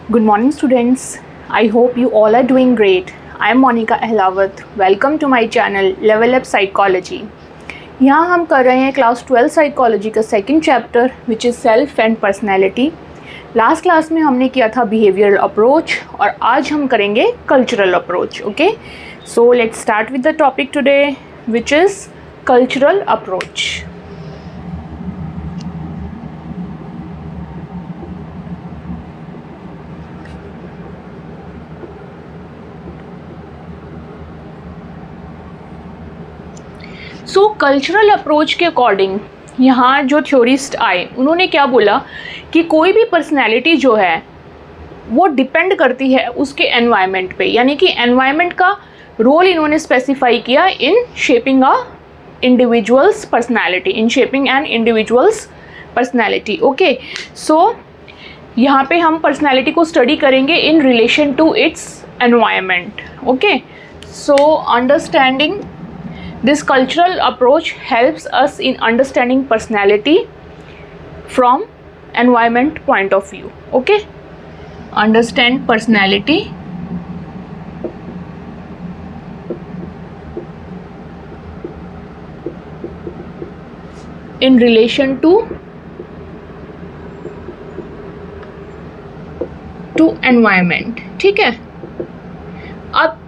Good morning students. I hope you all are doing great. I am Monica Ahlawat. Welcome to my channel Level Up Psychology. यहाँ हम कर रहे हैं class 12 psychology का second chapter which is self and personality. Last class में हमने किया था बिहेवियरल अप्रोच और आज हम करेंगे cultural approach. Okay, so let's start with the topic today which is cultural approach. So cultural approach के अकॉर्डिंग यहाँ जो थ्योरिस्ट आए उन्होंने क्या बोला कि कोई भी पर्सनैलिटी जो है वो डिपेंड करती है उसके एनवायरनमेंट पे, यानी कि एनवायरनमेंट का रोल इन्होंने स्पेसिफाई किया in shaping a individual's personality, in shaping an individual's personality. Okay, so यहाँ पे हम पर्सनैलिटी को स्टडी करेंगे in relation to its environment. Okay, so understanding this cultural approach helps us in understanding personality from environment point of view. Okay, understand personality in relation to environment। ठीक है, अब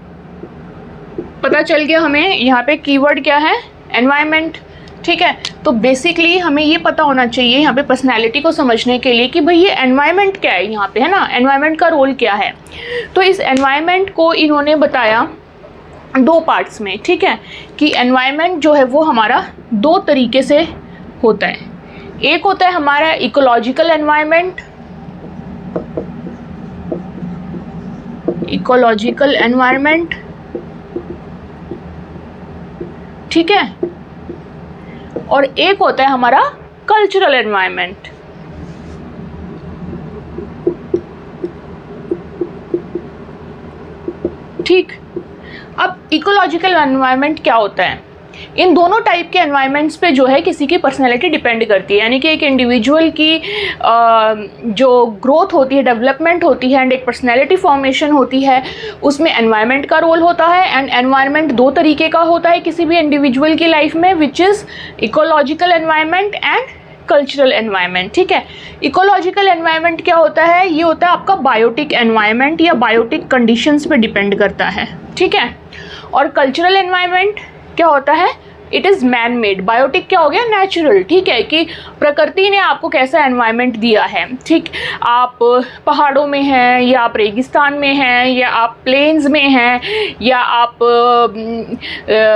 पता चल गया हमें यहाँ पे कीवर्ड क्या है, एनवायरनमेंट। ठीक है, तो बेसिकली हमें ये पता होना चाहिए यहाँ पे पर्सनैलिटी को समझने के लिए कि भाई ये एनवायरनमेंट क्या है यहाँ पे, है ना, एनवायरनमेंट का रोल क्या है। तो इस एनवायरनमेंट को इन्होंने बताया दो पार्ट्स में। ठीक है, कि एनवायरनमेंट जो है वो हमारा दो तरीके से होता है। एक होता है हमारा इकोलॉजिकल एनवायरनमेंट, इकोलॉजिकल एनवायरनमेंट। ठीक है, और एक होता है हमारा कल्चरल एनवायरनमेंट। ठीक, अब इकोलॉजिकल एनवायरनमेंट क्या होता है? इन दोनों टाइप के एनवायरनमेंट्स पे जो है किसी की पर्सनैलिटी डिपेंड करती है, यानी कि एक इंडिविजुअल की जो ग्रोथ होती है, डेवलपमेंट होती है एंड एक पर्सनैलिटी फॉर्मेशन होती है, उसमें एनवायरनमेंट का रोल होता है। एंड एनवायरनमेंट दो तरीके का होता है किसी भी इंडिविजुअल की लाइफ में, which is ecological environment and cultural environment. ठीक है, इकोलॉजिकल एनवायरनमेंट क्या होता है? ये होता है आपका बायोटिक एनवायरनमेंट या बायोटिक कंडीशंस पे डिपेंड करता है। ठीक है, और कल्चरल एनवायरनमेंट क्या होता है? It is man made. Biotic क्या हो गया? नेचुरल। ठीक है, कि प्रकृति ने आपको कैसा एनवायरनमेंट दिया है। ठीक, आप पहाड़ों में हैं या आप रेगिस्तान में हैं या आप प्लेन्स में हैं या आप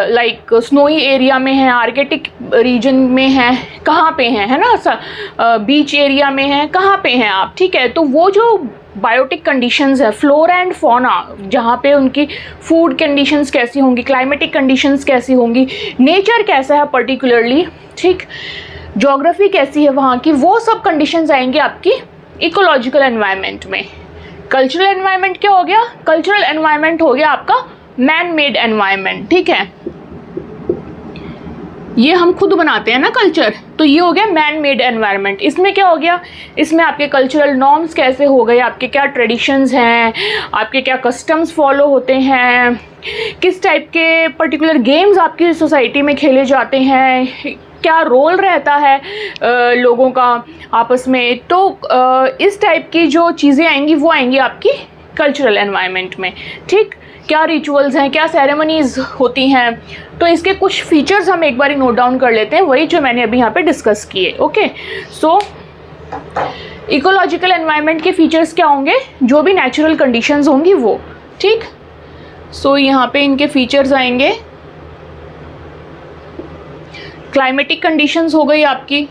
लाइक स्नोई एरिया में हैं, आर्कटिक रीजन में हैं, कहाँ पे हैं, है ना, बीच एरिया में हैं, कहाँ पे हैं आप। ठीक है, तो वो जो बायोटिक कंडीशंस है, फ्लोरा एंड फौना, जहाँ पे उनकी फूड कंडीशंस कैसी होंगी, क्लाइमेटिक कंडीशंस कैसी होंगी, नेचर कैसा है पर्टिकुलरली, ठीक, ज्योग्राफी कैसी है वहाँ की, वो सब कंडीशंस आएंगी आपकी इकोलॉजिकल एनवायरनमेंट में। कल्चरल एनवायरनमेंट क्या हो गया? कल्चरल एनवायरनमेंट हो गया आपका मैन मेड एनवायरनमेंट। ठीक है, ये हम खुद बनाते हैं ना कल्चर, तो ये हो गया मैन मेड एनवायरनमेंट। इसमें क्या हो गया? इसमें आपके कल्चरल नॉर्म्स कैसे हो गए, आपके क्या ट्रेडिशंस हैं, आपके क्या कस्टम्स फॉलो होते हैं, किस टाइप के पर्टिकुलर गेम्स आपकी सोसाइटी में खेले जाते हैं, क्या रोल रहता है लोगों का आपस में। तो इस टाइप की जो चीज़ें आएंगी वो आएंगी आपकी कल्चरल एनवायरनमेंट में। ठीक, क्या रिचुअल्स हैं, क्या सेरेमनीज होती हैं, तो इसके कुछ फीचर्स हम एक बार नोट डाउन कर लेते हैं, वही जो मैंने अभी यहाँ पे डिस्कस किए। ओके, सो इकोलॉजिकल एनवायरनमेंट के फीचर्स क्या होंगे? जो भी नेचुरल कंडीशंस होंगी वो। ठीक, सो यहाँ पे इनके फीचर्स आएंगे। क्लाइमेटिक कंडीशंस हो गई आपकी,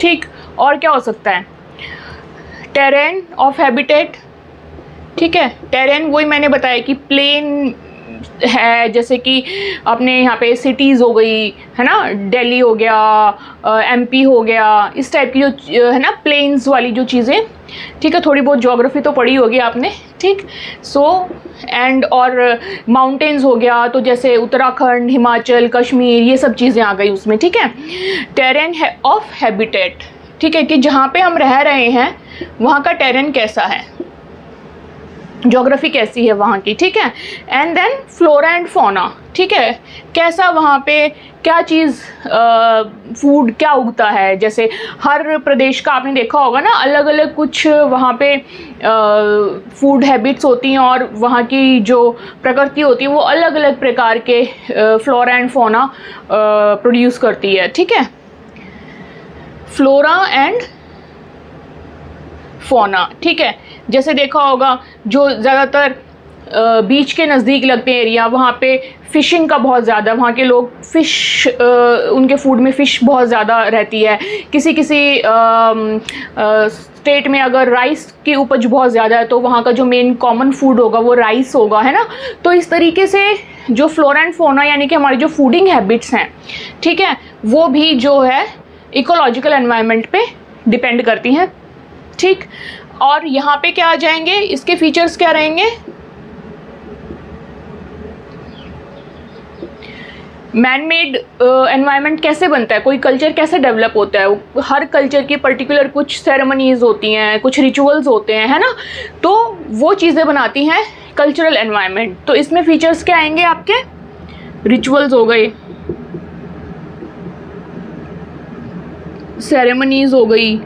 ठीक, और क्या हो सकता है? Terrain of habitat. ठीक है, टेरेन वही मैंने बताया कि प्लेन है, जैसे कि अपने यहाँ पे सिटीज़ हो गई है ना, दिल्ली हो गया, एमपी हो गया, इस टाइप की जो है ना प्लेन्स वाली जो चीज़ें, ठीक है। थोड़ी बहुत ज्योग्राफी तो पढ़ी होगी आपने, ठीक। सो एंड और माउंटेन्स हो गया, तो जैसे उत्तराखंड, हिमाचल, कश्मीर, ये सब चीज़ें आ गई उसमें, ठीक है। टेरेन ऑफ हैबिटेट, ठीक है, कि जहाँ पे हम रह रहे हैं वहाँ का टेरेन कैसा है, ज्योग्राफी कैसी है वहाँ की, ठीक है। And then flora and fauna, ठीक है, कैसा वहाँ पे क्या चीज़ फूड क्या उगता है। जैसे हर प्रदेश का आपने देखा होगा ना, अलग अलग कुछ वहाँ पे फूड हैबिट्स होती हैं, और वहाँ की जो प्रकृति होती है वो अलग अलग प्रकार के फ्लोरा एंड फौना प्रोड्यूस करती है, ठीक है। फ्लोरा एंड फौना, ठीक है। जैसे देखा होगा जो ज़्यादातर बीच के नज़दीक लगते हैं एरिया, वहाँ पे फ़िशिंग का बहुत ज़्यादा, वहाँ के लोग फ़िश, उनके फूड में फ़िश बहुत ज़्यादा रहती है। किसी स्टेट में अगर राइस की उपज बहुत ज़्यादा है तो वहाँ का जो मेन कॉमन फूड होगा वो राइस होगा, है ना। तो इस तरीके से जो फ्लोरा एंड फौना यानी कि हमारी जो फूडिंग हैबिट्स हैं, ठीक है, वो भी जो है इकोलॉजिकल एनवायरनमेंट पे डिपेंड करती हैं, ठीक। और यहाँ पे क्या आ जाएंगे, इसके फीचर्स क्या रहेंगे, मैन मेड एनवायरनमेंट कैसे बनता है, कोई कल्चर कैसे डेवलप होता है। हर कल्चर की पर्टिकुलर कुछ सेरेमनीज होती हैं, कुछ रिचुअल्स होते हैं, है ना, तो वो चीज़ें बनाती हैं कल्चरल एनवायरनमेंट। तो इसमें फीचर्स क्या आएंगे आपके, रिचुअल्स हो गए, सेरेमनीज हो गई,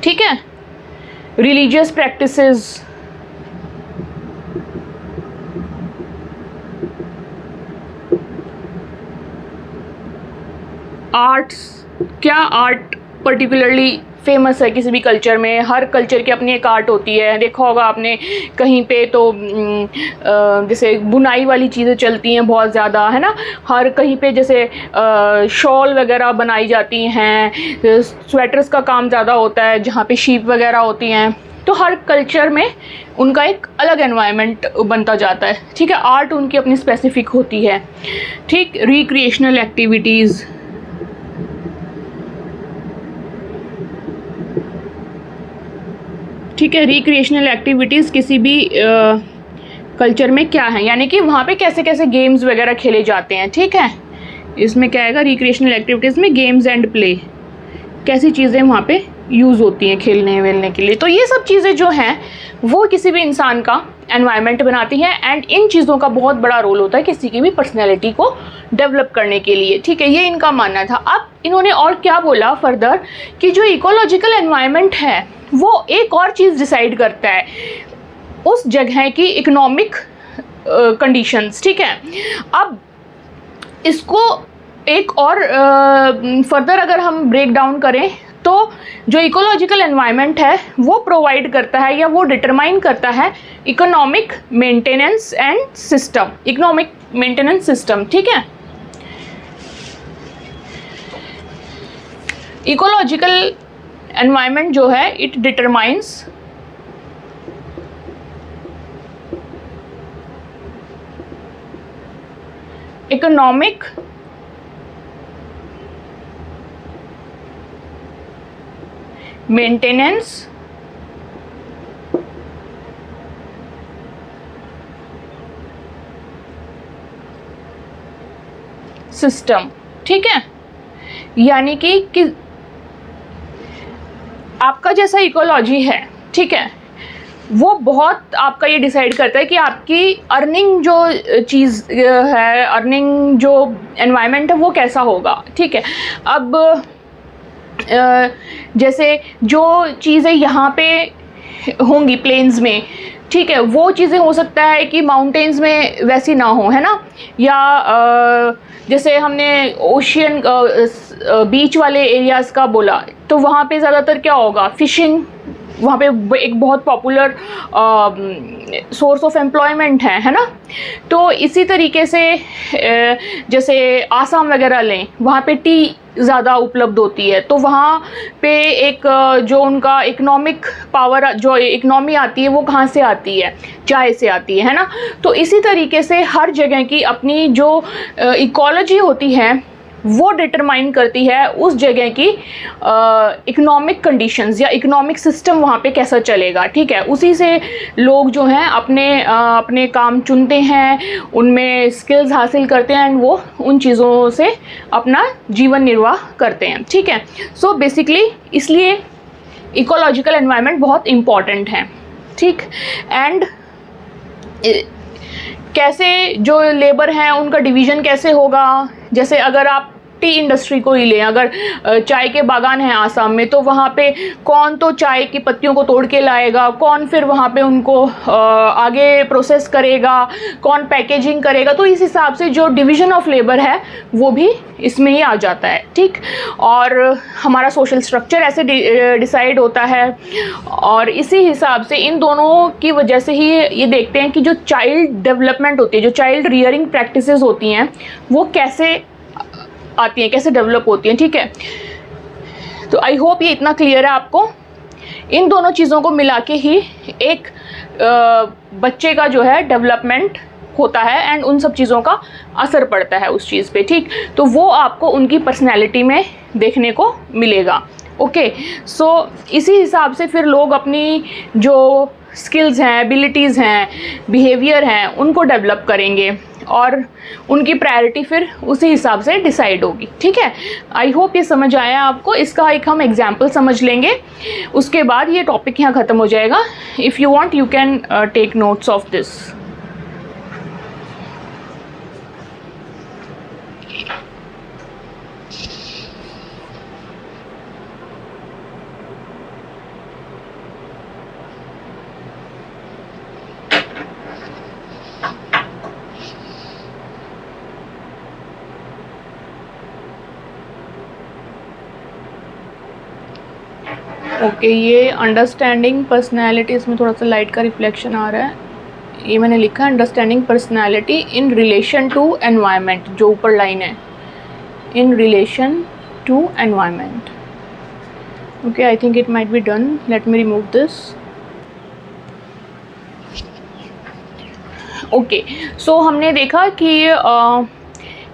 ठीक है, रिलीजियस प्रैक्टिसेस, आर्ट्स, क्या आर्ट पर्टिकुलरली फेमस है किसी भी कल्चर में, हर कल्चर की अपनी एक आर्ट होती है। देखा होगा आपने कहीं पे तो जैसे बुनाई वाली चीज़ें चलती हैं बहुत ज़्यादा, है ना, हर कहीं पे जैसे शॉल वगैरह बनाई जाती हैं, स्वेटर्स का काम ज़्यादा होता है जहाँ पे शीप वगैरह होती हैं। तो हर कल्चर में उनका एक अलग एनवायरनमेंट बनता जाता है, ठीक है। आर्ट उनकी अपनी स्पेसिफिक होती है, ठीक। रिक्रिएशनल एक्टिविटीज़, ठीक है, रिक्रिएशनल एक्टिविटीज़ किसी भी कल्चर में क्या है, यानी कि वहाँ पे कैसे कैसे गेम्स वगैरह खेले जाते हैं, ठीक है। इसमें क्या आएगा, रिक्रिएशनल एक्टिविटीज़ में गेम्स एंड प्ले, कैसी चीज़ें वहाँ पे यूज़ होती हैं खेलने वेलने के लिए। तो ये सब चीज़ें जो हैं वो किसी भी इंसान का एनवायरनमेंट बनाती हैं, एंड इन चीज़ों का बहुत बड़ा रोल होता है किसी की भी पर्सनैलिटी को डेवलप करने के लिए, ठीक है। ये इनका मानना था। अब इन्होंने और क्या बोला फर्दर, कि जो इकोलॉजिकल एनवायरनमेंट है वो एक और चीज़ डिसाइड करता है, उस जगह की इकोनॉमिक कंडीशंस, ठीक है। अब इसको एक और फर्दर अगर हम ब्रेक डाउन करें तो जो इकोलॉजिकल एनवायरनमेंट है वो प्रोवाइड करता है या वो डिटरमाइन करता है economic maintenance and system, economic maintenance system, ठीक है। इकोलॉजिकल एनवायरनमेंट जो है it determines economic maintenance system, ठीक है। यानी कि आपका जैसा इकोलॉजी है, ठीक है, वो बहुत आपका ये डिसाइड करता है कि आपकी अर्निंग जो चीज़ है, अर्निंग जो एनवायरनमेंट है वो कैसा होगा, ठीक है। अब जैसे जो चीज़ें यहाँ पे होंगी प्लेन्स में, ठीक है, वो चीज़ें हो सकता है कि माउंटेन्स में वैसी ना हो, है ना। या जैसे हमने ओशियन बीच वाले एरियाज़ का बोला, तो वहाँ पे ज़्यादातर क्या होगा, फ़िशिंग, वहाँ पे एक बहुत पॉपुलर सोर्स ऑफ एम्प्लॉयमेंट है ना। तो इसी तरीके से जैसे आसाम वगैरह लें, वहाँ पे टी ज़्यादा उपलब्ध होती है, तो वहाँ पे एक जो उनका इकोनॉमिक पावर, जो इकनॉमी आती है वो कहाँ से आती है, चाय से आती है ना। तो इसी तरीके से हर जगह की अपनी जो इकोलॉजी होती है वो डिटरमाइन करती है उस जगह की इकोनॉमिक कंडीशंस या इकोनॉमिक सिस्टम वहाँ पे कैसा चलेगा, ठीक है। उसी से लोग जो हैं अपने काम चुनते हैं, उनमें स्किल्स हासिल करते हैं एंड वो उन चीज़ों से अपना जीवन निर्वाह करते हैं, ठीक है। सो बेसिकली इसलिए इकोलॉजिकल एनवायरनमेंट बहुत इम्पॉर्टेंट है, ठीक। एंड कैसे जो लेबर हैं उनका डिवीज़न कैसे होगा, जैसे अगर आप टी इंडस्ट्री को ही लें, अगर चाय के बागान हैं आसाम में, तो वहाँ पे कौन तो चाय की पत्तियों को तोड़ के लाएगा, कौन फिर वहाँ पे उनको आगे प्रोसेस करेगा, कौन पैकेजिंग करेगा। तो इस हिसाब से जो डिवीज़न ऑफ लेबर है वो भी इसमें ही आ जाता है, ठीक। और हमारा सोशल स्ट्रक्चर ऐसे डिसाइड होता है, और इसी हिसाब से इन दोनों की वजह से ही ये देखते हैं कि जो चाइल्ड डेवलपमेंट होती है, जो चाइल्ड रियरिंग प्रैक्टिसेस होती हैं वो कैसे आती हैं, कैसे डेवलप होती हैं, ठीक है। तो आई होप ये इतना क्लियर है आपको। इन दोनों चीज़ों को मिला के ही एक बच्चे का जो है डेवलपमेंट होता है एंड उन सब चीज़ों का असर पड़ता है उस चीज़ पे, ठीक। तो वो आपको उनकी पर्सनैलिटी में देखने को मिलेगा, ओके। सो इसी हिसाब से फिर लोग अपनी जो स्किल्स हैं, एबिलिटीज़ हैं, बिहेवियर हैं, उनको डेवलप करेंगे और उनकी प्रायोरिटी फिर उसी हिसाब से डिसाइड होगी, ठीक है। आई होप ये समझ आया आपको। इसका एक हम एग्जाम्पल समझ लेंगे, उसके बाद ये टॉपिक यहाँ ख़त्म हो जाएगा। If you want you can take notes of this. Okay, ये अंडरस्टैंडिंग पर्सनैलिटी, इसमें थोड़ा सा लाइट का रिफ्लेक्शन आ रहा है। ये मैंने लिखा है understanding personality in relation to environment, जो ऊपर लाइन है, in relation to environment. Okay, I think it might be done. Let me remove this. Okay, so हमने देखा कि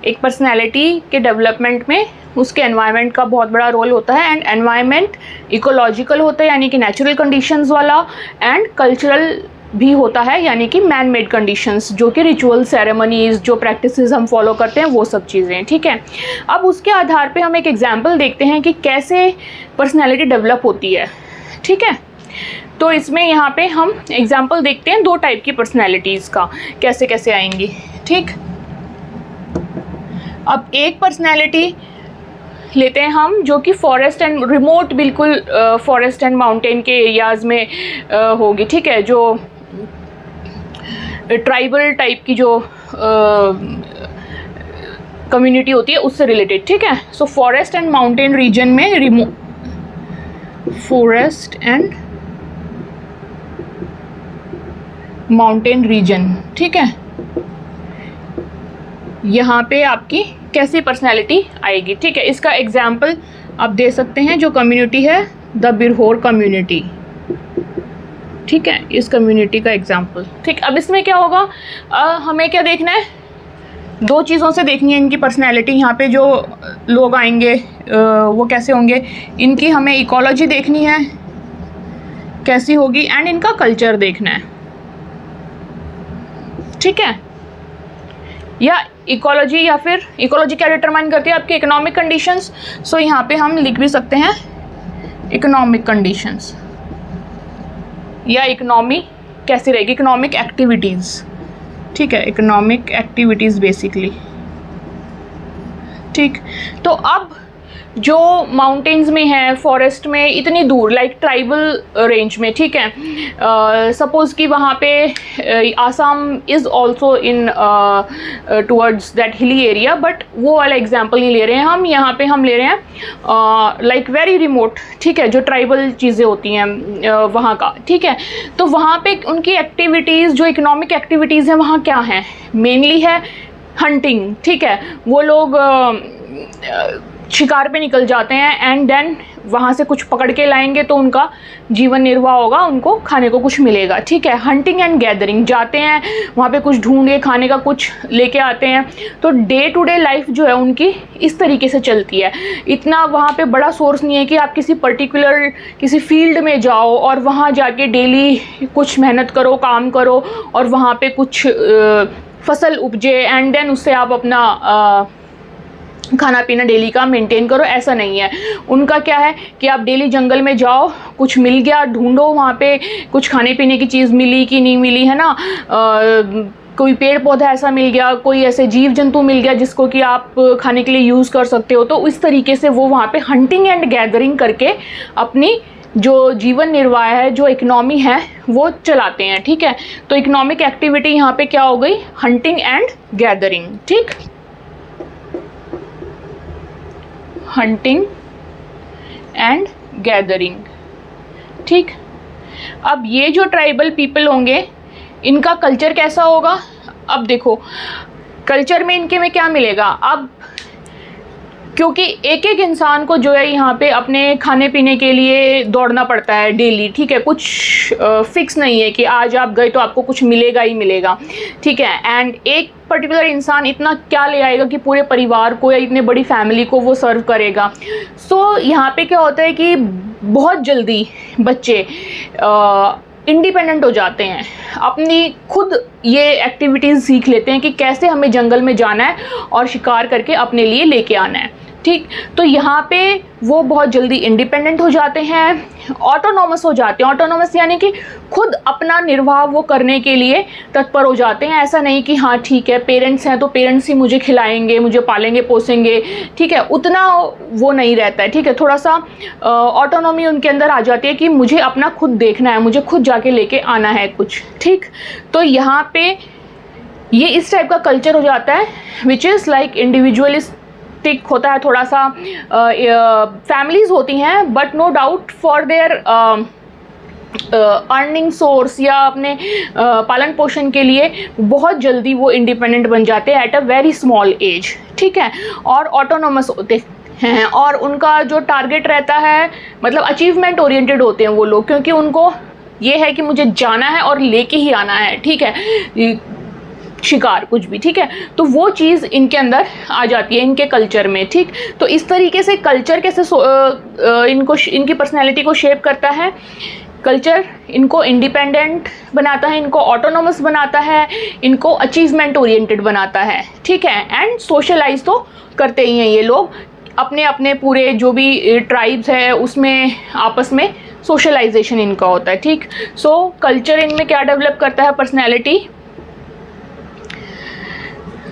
एक पर्सनैलिटी के डेवलपमेंट में उसके एनवायरनमेंट का बहुत बड़ा रोल होता है। एंड एनवायरनमेंट इकोलॉजिकल होता है, यानी कि नेचुरल कंडीशंस वाला, एंड कल्चरल भी होता है, यानी कि मैन मेड कंडीशंस, जो कि रिचुअल, सेरेमनीज, जो प्रैक्टिसेस हम फॉलो करते हैं वो सब चीज़ें, ठीक है। अब उसके आधार पे हम एक एग्जांपल देखते हैं कि कैसे पर्सनैलिटी डेवलप होती है, ठीक है। तो इसमें यहाँ पे हम एग्जांपल देखते हैं दो टाइप की पर्सनैलिटीज़ का कैसे कैसे आएंगी, ठीक। अब एक पर्सनैलिटी लेते हैं हम जो कि फॉरेस्ट एंड रिमोट, बिल्कुल फॉरेस्ट एंड माउंटेन के एरियाज़ में होगी, ठीक है। जो ट्राइबल टाइप की जो कम्युनिटी होती है उससे रिलेटेड, ठीक है। So forest and mountain region में फॉरेस्ट एंड माउंटेन रीजन, ठीक है। यहाँ पे आपकी कैसी पर्सनैलिटी आएगी, ठीक है। इसका एग्जाम्पल आप दे सकते हैं, जो कम्युनिटी है द बिरहोर कम्युनिटी, ठीक है, इस कम्युनिटी का एग्जाम्पल, ठीक। अब इसमें क्या होगा, हमें क्या देखना है, दो चीज़ों से देखनी है इनकी पर्सनैलिटी। यहाँ पे जो लोग आएंगे वो कैसे होंगे, इनकी हमें इकोलॉजी देखनी है कैसी होगी, एंड इनका कल्चर देखना है, ठीक है। या इकोलॉजी, या फिर इकोलॉजी क्या डिटरमाइन करती है, आपकी इकोनॉमिक कंडीशंस। सो यहाँ पे हम लिख भी सकते हैं इकोनॉमिक कंडीशंस, या इकोनॉमी कैसी रहेगी, इकोनॉमिक एक्टिविटीज़, ठीक है, इकोनॉमिक एक्टिविटीज़ बेसिकली, ठीक। तो अब जो माउंटेन्स में है, फॉरेस्ट में, इतनी दूर, लाइक ट्राइबल रेंज में, ठीक है, सपोज़ कि वहाँ पे Assam is also in towards that hilly area, but वो वाला एग्जाम्पल नहीं ले रहे हैं हम, यहाँ पे हम ले रहे हैं लाइक वेरी रिमोट, ठीक है, जो ट्राइबल चीज़ें होती हैं वहाँ का, ठीक है। तो वहाँ पे उनकी एक्टिविटीज़, जो इकोनॉमिक एक्टिविटीज़ हैं वहाँ क्या हैं, मेनली है हंटिंग, ठीक है। वो लोग शिकार पे निकल जाते हैं एंड देन वहाँ से कुछ पकड़ के लाएंगे तो उनका जीवन निर्वाह होगा, उनको खाने को कुछ मिलेगा, ठीक है। हंटिंग एंड गैदरिंग, जाते हैं वहाँ पे कुछ ढूंढ के खाने का कुछ लेके आते हैं। तो डे टू डे लाइफ जो है उनकी इस तरीके से चलती है। इतना वहाँ पे बड़ा सोर्स नहीं है कि आप किसी पर्टिकुलर किसी फील्ड में जाओ और वहाँ जाके डेली कुछ मेहनत करो, काम करो और वहाँ पे कुछ फसल उपजे एंड देन उससे आप अपना खाना पीना डेली का मेंटेन करो, ऐसा नहीं है। उनका क्या है कि आप डेली जंगल में जाओ, कुछ मिल गया ढूंढो, वहाँ पे कुछ खाने पीने की चीज़ मिली कि नहीं मिली, है ना, कोई पेड़ पौधा ऐसा मिल गया, कोई ऐसे जीव जंतु मिल गया जिसको कि आप खाने के लिए यूज़ कर सकते हो। तो इस तरीके से वो वहाँ पे हंटिंग एंड गैदरिंग करके अपनी जो जीवन निर्वाह है, जो इकनॉमी है, वो चलाते हैं, ठीक है। तो इकोनॉमिक एक्टिविटी यहाँ पे क्या हो गई, हंटिंग एंड गैदरिंग, ठीक, हंटिंग एंड गैदरिंग, ठीक। अब ये जो ट्राइबल पीपल होंगे इनका कल्चर कैसा होगा, अब देखो कल्चर में इनके में क्या मिलेगा। अब क्योंकि एक एक इंसान को जो है यहाँ पे अपने खाने पीने के लिए दौड़ना पड़ता है डेली, ठीक है, कुछ फिक्स नहीं है कि आज आप गए तो आपको कुछ मिलेगा ही मिलेगा, ठीक है। एंड एक पर्टिकुलर इंसान इतना क्या ले आएगा कि पूरे परिवार को या इतने बड़ी फैमिली को वो सर्व करेगा। सो यहाँ पे क्या होता है कि बहुत जल्दी बच्चे इंडिपेंडेंट हो जाते हैं, अपनी खुद ये एक्टिविटीज़ सीख लेते हैं कि कैसे हमें जंगल में जाना है और शिकार करके अपने लिए लेके आना है, ठीक। तो यहाँ पे वो बहुत जल्दी इंडिपेंडेंट हो जाते हैं, ऑटोनॉमस हो जाते हैं। ऑटोनॉमस यानी कि खुद अपना निर्वाह वो करने के लिए तत्पर हो जाते हैं। ऐसा नहीं कि हाँ ठीक है पेरेंट्स हैं तो पेरेंट्स ही मुझे खिलाएंगे, मुझे पालेंगे पोसेंगे, ठीक है, उतना वो नहीं रहता है, ठीक है। थोड़ा सा ऑटोनॉमी उनके अंदर आ जाती है कि मुझे अपना खुद देखना है, मुझे खुद जाके लेके आना है कुछ, ठीक। तो यहाँ पे ये इस टाइप का कल्चर हो जाता है विच इज़ लाइक इंडिविजुअलिस्टिक होता है थोड़ा सा। फैमिलीज होती हैं but no doubt for their earning source या अपने पालन पोषण के लिए बहुत जल्दी वो इंडिपेंडेंट बन जाते हैं at a very small age, ठीक है, और ऑटोनोमस होते हैं। और उनका जो टारगेट रहता है मतलब अचीवमेंट ओरिएंटेड होते हैं वो लोग, क्योंकि उनको ये है कि मुझे जाना है और लेके ही आना है, ठीक है, शिकार कुछ भी, ठीक है। तो वो चीज़ इनके अंदर आ जाती है इनके कल्चर में, ठीक। तो इस तरीके से कल्चर कैसे इनको इनकी पर्सनैलिटी को शेप करता है। कल्चर इनको इंडिपेंडेंट बनाता है, इनको ऑटोनोमस बनाता है, इनको अचीवमेंट ओरिएंटेड बनाता है, ठीक है। एंड सोशलाइज तो करते ही हैं ये लोग, अपने अपने पूरे जो भी ट्राइब्स है उसमें आपस में सोशलाइजेशन इनका होता है, ठीक। सो कल्चर इनमें क्या डेवलप करता है, पर्सनैलिटी,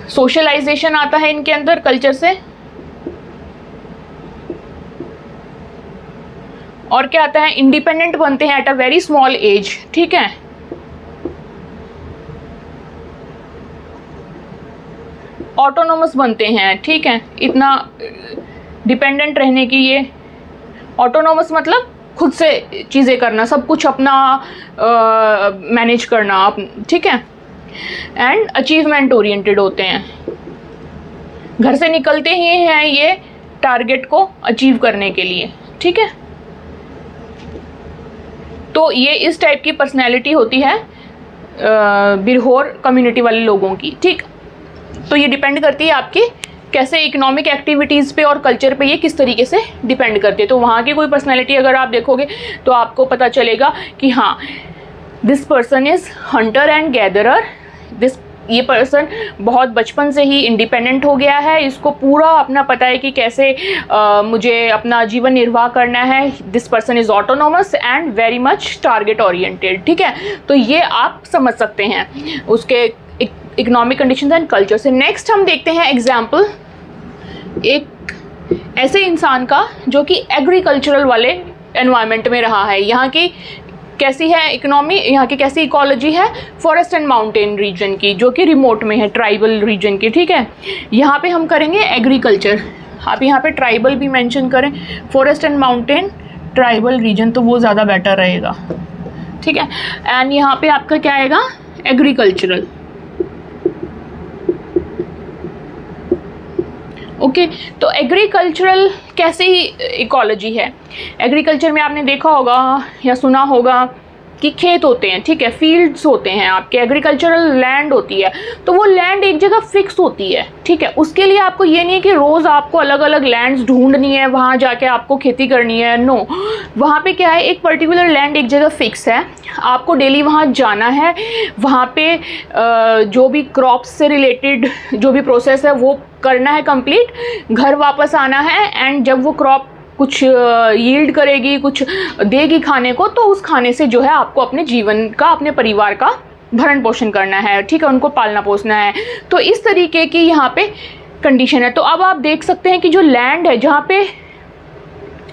सोशलाइजेशन आता है इनके अंदर कल्चर से, और क्या आता है, इंडिपेंडेंट बनते हैं at a very small age, ठीक है। ऑटोनोमस बनते हैं, ठीक है, इतना डिपेंडेंट रहने की, ये ऑटोनोमस मतलब खुद से चीज़ें करना, सब कुछ अपना मैनेज करना, ठीक है। एंड अचीवमेंट ओरिएंटेड होते हैं, घर से निकलते ही हैं ये टारगेट को अचीव करने के लिए, ठीक है। तो ये इस टाइप की पर्सनैलिटी होती है बिरहोर कम्युनिटी वाले लोगों की, ठीक। तो ये डिपेंड करती है आपकी कैसे इकोनॉमिक एक्टिविटीज़ पे और कल्चर पे ये किस तरीके से डिपेंड करती है। तो वहाँ की कोई पर्सनैलिटी अगर आप देखोगे तो आपको पता चलेगा कि हाँ this person is Hunter and gatherer, ये पर्सन बहुत बचपन से ही इंडिपेंडेंट हो गया है, इसको पूरा अपना पता है कि कैसे मुझे अपना जीवन निर्वाह करना है। This person is autonomous and very much target oriented, ठीक है। तो ये आप समझ सकते हैं उसके इकोनॉमिक कंडीशंस एंड कल्चर से। नेक्स्ट हम देखते हैं एग्जाम्पल, एक ऐसे इंसान का जो कि एग्रीकल्चरल वाले एनवायरनमेंट में रहा है। यहाँ की कैसी है इकोनॉमी, यहाँ की कैसी इकोलॉजी है, फॉरेस्ट एंड माउंटेन रीजन की, जो कि रिमोट में है, ट्राइबल रीजन की, ठीक है। यहाँ पे हम करेंगे एग्रीकल्चर, आप यहाँ पे ट्राइबल भी मेंशन करें, forest and mountain tribal region, तो वो ज़्यादा बेटर रहेगा, ठीक है। एंड यहाँ पे आपका क्या आएगा, एग्रीकल्चरल, ओके। तो एग्रीकल्चरल कैसी इकोलॉजी है, एग्रीकल्चर में आपने देखा होगा या सुना होगा कि खेत होते हैं, ठीक है, फील्ड्स होते हैं आपके, एग्रीकल्चरल लैंड होती है, तो वो लैंड एक जगह फिक्स होती है, ठीक है। उसके लिए आपको ये नहीं है कि रोज़ आपको अलग अलग लैंड्स ढूंढनी है, वहाँ जाके आपको खेती करनी है, नो। वहाँ पे क्या है, एक पर्टिकुलर लैंड एक जगह फिक्स है, आपको डेली वहाँ जाना है, वहाँ पे जो भी क्रॉप्स से रिलेटेड जो भी प्रोसेस है वो करना है कंप्लीट, घर वापस आना है, एंड जब वो क्रॉप कुछ यील्ड करेगी, कुछ देगी खाने को, तो उस खाने से जो है आपको अपने जीवन का, अपने परिवार का भरण पोषण करना है, ठीक है, उनको पालना पोसना है। तो इस तरीके की यहाँ पे कंडीशन है। तो अब आप देख सकते हैं कि जो लैंड है जहाँ पे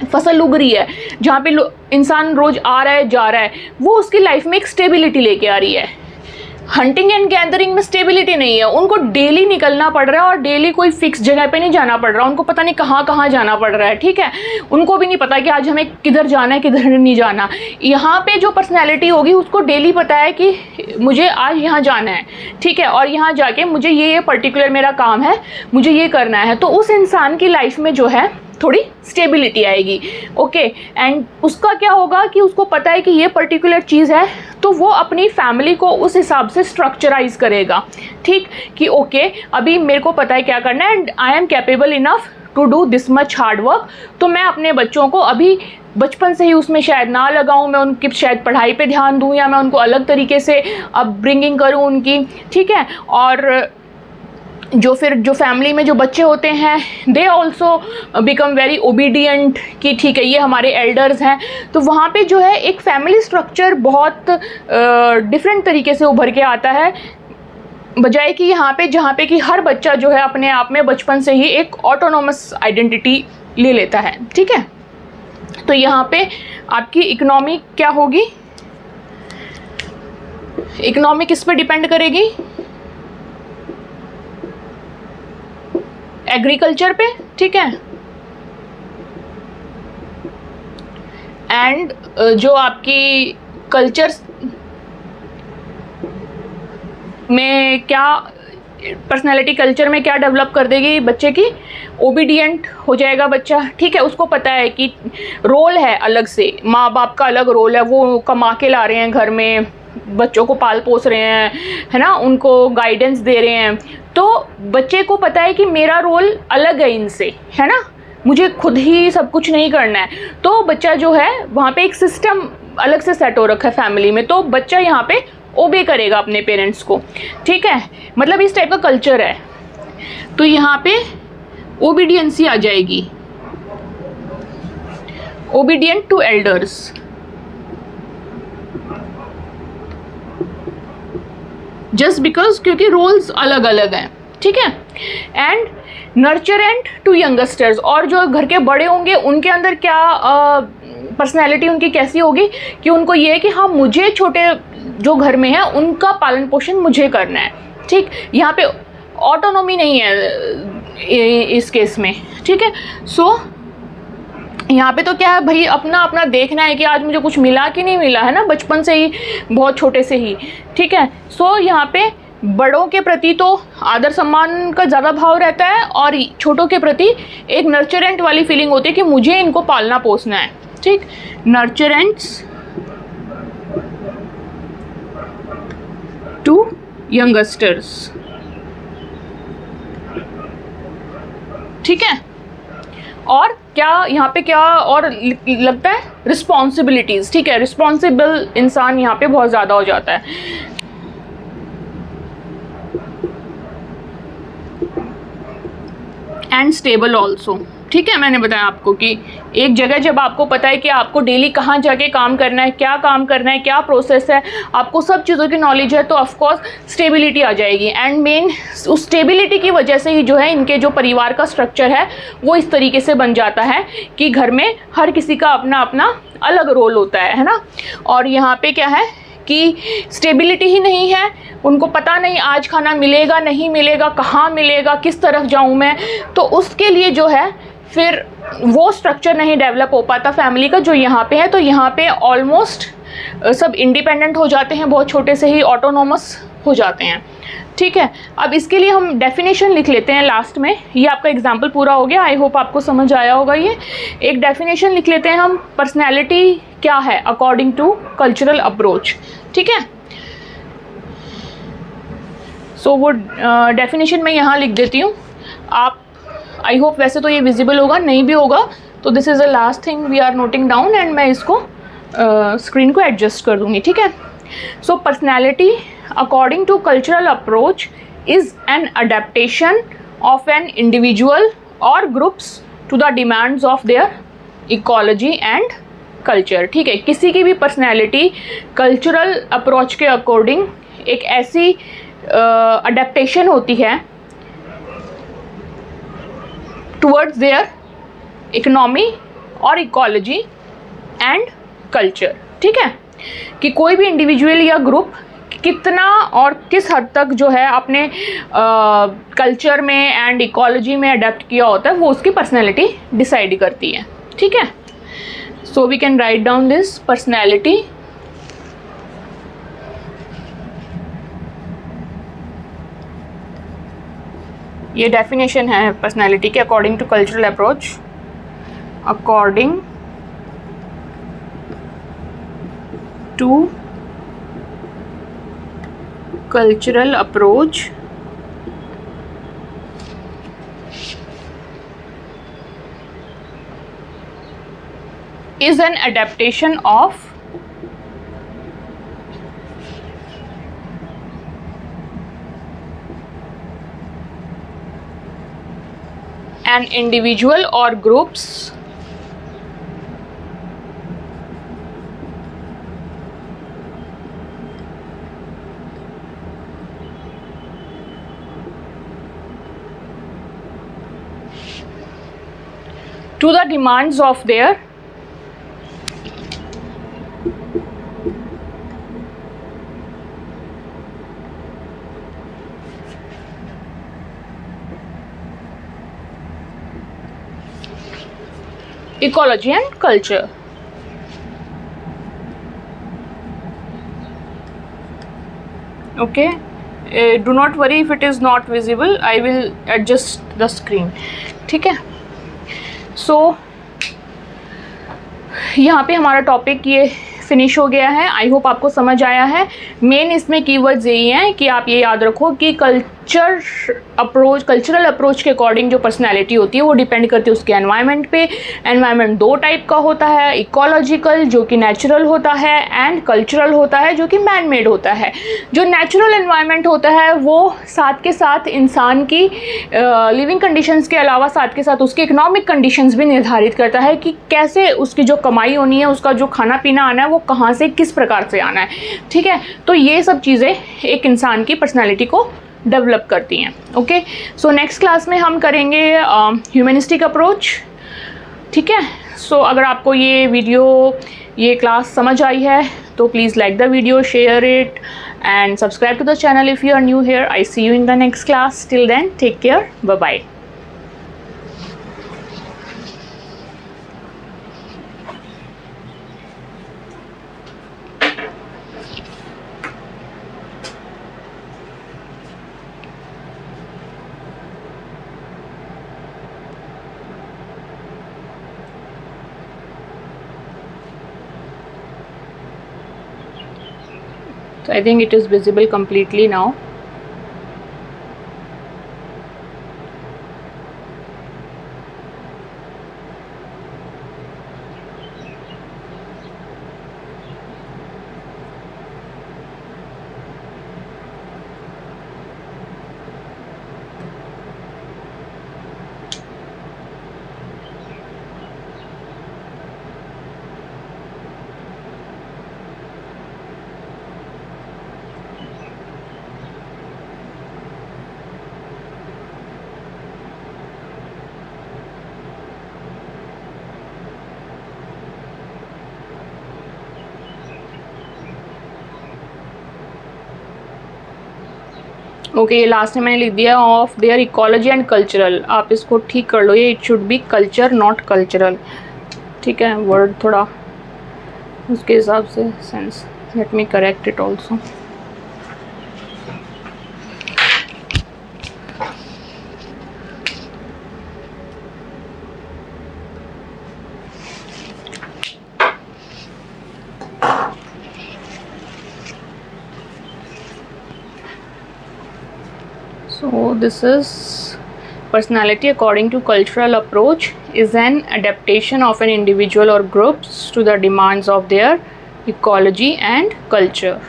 फसल उग रही है, जहाँ पे इंसान रोज आ रहा है जा रहा है, वो उसकी लाइफ में एक स्टेबिलिटी लेके आ रही है। हंटिंग एंड गैदरिंग में स्टेबिलिटी नहीं है, उनको डेली निकलना पड़ रहा है और डेली कोई फिक्स जगह पे नहीं जाना पड़ रहा, उनको पता नहीं कहाँ कहाँ जाना पड़ रहा है, ठीक है। उनको भी नहीं पता कि आज हमें किधर जाना है किधर नहीं जाना। यहाँ पे जो पर्सनैलिटी होगी उसको डेली पता है कि मुझे आज यहाँ जाना है, ठीक है, और यहाँ जाके मुझे ये पर्टिकुलर मेरा काम है, मुझे ये करना है। तो उस इंसान की लाइफ में जो है थोड़ी स्टेबिलिटी आएगी, ओके। एंड उसका क्या होगा कि उसको पता है कि ये पर्टिकुलर चीज़ है, तो वो अपनी फैमिली को उस हिसाब से स्ट्रक्चराइज करेगा, ठीक, कि ओके अभी मेरे को पता है क्या करना है, and I am capable enough to do this much hard work. तो मैं अपने बच्चों को अभी बचपन से ही उसमें शायद ना लगाऊं, मैं उनकी शायद पढ़ाई पे ध्यान दूं, या मैं उनको अलग तरीके से अपब्रिंगिंग करूं उनकी, ठीक है। और जो फिर जो फैमिली में जो बच्चे होते हैं, they also become very obedient, कि ठीक है ये हमारे एल्डर्स हैं। तो वहाँ पे जो है एक फैमिली स्ट्रक्चर बहुत डिफरेंट तरीके से उभर के आता है, बजाय कि यहाँ पे जहाँ पे कि हर बच्चा जो है अपने आप में बचपन से ही एक ऑटोनोमस आइडेंटिटी ले लेता है, ठीक है। तो यहाँ पे आपकी इकोनॉमी क्या होगी, इकोनॉमी किस पे डिपेंड करेगी, एग्रीकल्चर पे, ठीक है। एंड जो आपकी कल्चर में क्या पर्सनैलिटी, कल्चर में क्या डेवलप कर देगी बच्चे की, ओबीडियंट हो जाएगा बच्चा, ठीक है। उसको पता है कि रोल है अलग से, माँ बाप का अलग रोल है, वो कमा के ला रहे हैं घर में, बच्चों को पाल पोस रहे हैं, है ना, उनको गाइडेंस दे रहे हैं। तो बच्चे को पता है कि मेरा रोल अलग है इनसे, है ना, मुझे खुद ही सब कुछ नहीं करना है। तो बच्चा जो है वहाँ पे एक सिस्टम अलग से सेट हो रखा है फैमिली में, तो बच्चा यहाँ पे ओबे करेगा अपने पेरेंट्स को, ठीक है, मतलब इस टाइप का कल्चर है। तो यहाँ पे ओबीडियंसी आ जाएगी, obedient to elders, just because क्योंकि रोल्स अलग अलग हैं, ठीक है। एंड नर्चरेंट टू यंगस्टर्स, और जो घर के बड़े होंगे उनके अंदर क्या पर्सनैलिटी उनकी कैसी होगी कि उनको ये है कि हाँ मुझे छोटे जो घर में है उनका पालन पोषण मुझे करना है, ठीक। यहाँ पे ऑटोनॉमी नहीं है इस केस में, ठीक है। सो यहाँ पे तो क्या है भाई, अपना अपना देखना है कि आज मुझे कुछ मिला कि नहीं मिला, है ना, बचपन से ही, बहुत छोटे से ही, ठीक है। सो यहाँ पे बड़ों के प्रति तो आदर सम्मान का ज़्यादा भाव रहता है, और छोटों के प्रति एक नर्चरेंट वाली फीलिंग होती है कि मुझे इनको पालना पोसना है, ठीक। नर्चरेंट्स टू यंगस्टर्स, ठीक है। और क्या यहाँ पे क्या और लगता है, रिस्पॉन्सिबिलिटीज़, ठीक है, रिस्पॉन्सिबल इंसान यहाँ पे बहुत ज़्यादा हो जाता है। एंड स्टेबल ऑल्सो, ठीक है, मैंने बताया आपको कि एक जगह जब आपको पता है कि आपको डेली कहाँ जाके काम करना है, क्या काम करना है, क्या प्रोसेस है, आपको सब चीज़ों की नॉलेज है, तो ऑफकोर्स स्टेबिलिटी आ जाएगी। एंड मेन उस स्टेबिलिटी की वजह से ही जो है इनके जो परिवार का स्ट्रक्चर है वो इस तरीके से बन जाता है कि घर में हर किसी का अपना अपना अलग रोल होता है ना। और यहाँ पे क्या है कि स्टेबिलिटी ही नहीं है, उनको पता नहीं आज खाना मिलेगा नहीं मिलेगा, कहाँ मिलेगा, किस तरफ जाऊँ मैं, तो उसके लिए जो है फिर वो स्ट्रक्चर नहीं डेवलप हो पाता फैमिली का जो यहाँ पे है। तो यहाँ पे ऑलमोस्ट सब इंडिपेंडेंट हो जाते हैं, बहुत छोटे से ही ऑटोनोमस हो जाते हैं। ठीक है, अब इसके लिए हम डेफिनेशन लिख लेते हैं लास्ट में। ये आपका एग्जाम्पल पूरा हो गया, आई होप आपको समझ आया होगा। ये एक डेफिनेशन लिख लेते हैं हम, पर्सनैलिटी क्या है अकॉर्डिंग टू कल्चरल अप्रोच। ठीक है, सो वो डेफिनेशन मैं यहाँ लिख देती हूँ। आप आई होप, वैसे तो ये विजिबल होगा, नहीं भी होगा तो this is the last thing we are noting down, and मैं इसको स्क्रीन को एडजस्ट कर दूँगी। ठीक है, so personality according to cultural approach is an adaptation of an individual और groups to the demands of their ecology and culture. ठीक है, किसी की भी पर्सनैलिटी कल्चरल अप्रोच के अकॉर्डिंग एक ऐसी अडेप्टेशन होती है टुवर्ड्स देयर इकोनॉमी और इकोलॉजी एंड कल्चर। ठीक है, कि कोई भी इंडिविजुअल या ग्रुप कितना और किस हद तक जो है अपने कल्चर में एंड इकोलॉजी में अडेप्ट किया होता है, वो उसकी पर्सनैलिटी डिसाइड करती है। ठीक है, so we can write down this personality ये डेफिनेशन है पर्सनैलिटी के according to cultural approach. According to cultural approach is an adaptation of an individual or groups to the demands of their ecology and culture. Okay, do not worry if it is not visible, I will adjust the screen. ठीक है, सो यहाँ पे हमारा topic ये finish हो गया है। I hope आपको समझ आया है। मेन इसमें कीवर्ड्स यही हैं कि आप ये याद रखो कि कल्चरल अप्रोच के अकॉर्डिंग जो पर्सनैलिटी होती है वो डिपेंड करती है उसके एनवायरनमेंट पे। एनवायरनमेंट दो टाइप का होता है, इकोलॉजिकल जो कि नेचुरल होता है, एंड कल्चरल होता है जो कि मैन मेड होता है। जो नेचुरल एनवायरनमेंट होता है वो साथ के साथ इंसान की लिविंग कंडीशंस के अलावा साथ के साथ उसकी इकोनॉमिक कंडीशंस भी निर्धारित करता है कि कैसे उसकी जो कमाई होनी है, उसका जो खाना पीना आना है वो कहाँ से किस प्रकार से आना है। ठीक है, तो ये सब चीज़ें एक इंसान की पर्सनैलिटी को डेवलप करती हैं। ओके, सो नेक्स्ट क्लास में हम करेंगे ह्यूमनिस्टिक अप्रोच। ठीक है, सो अगर आपको ये क्लास समझ आई है तो please like the video, share it and subscribe to the channel if you are new here. I see you in the next class. Till then take care, bye bye. So I think it is visible completely now. Okay, ये last में मैंने लिख दिया of their ecology and cultural, आप इसको ठीक कर लो, ये it should be culture not cultural, ठीक है, वर्ड थोड़ा उसके हिसाब से sense, let me correct it also. So this is personality according to cultural approach is an adaptation of an individual or groups to the demands of their ecology and culture.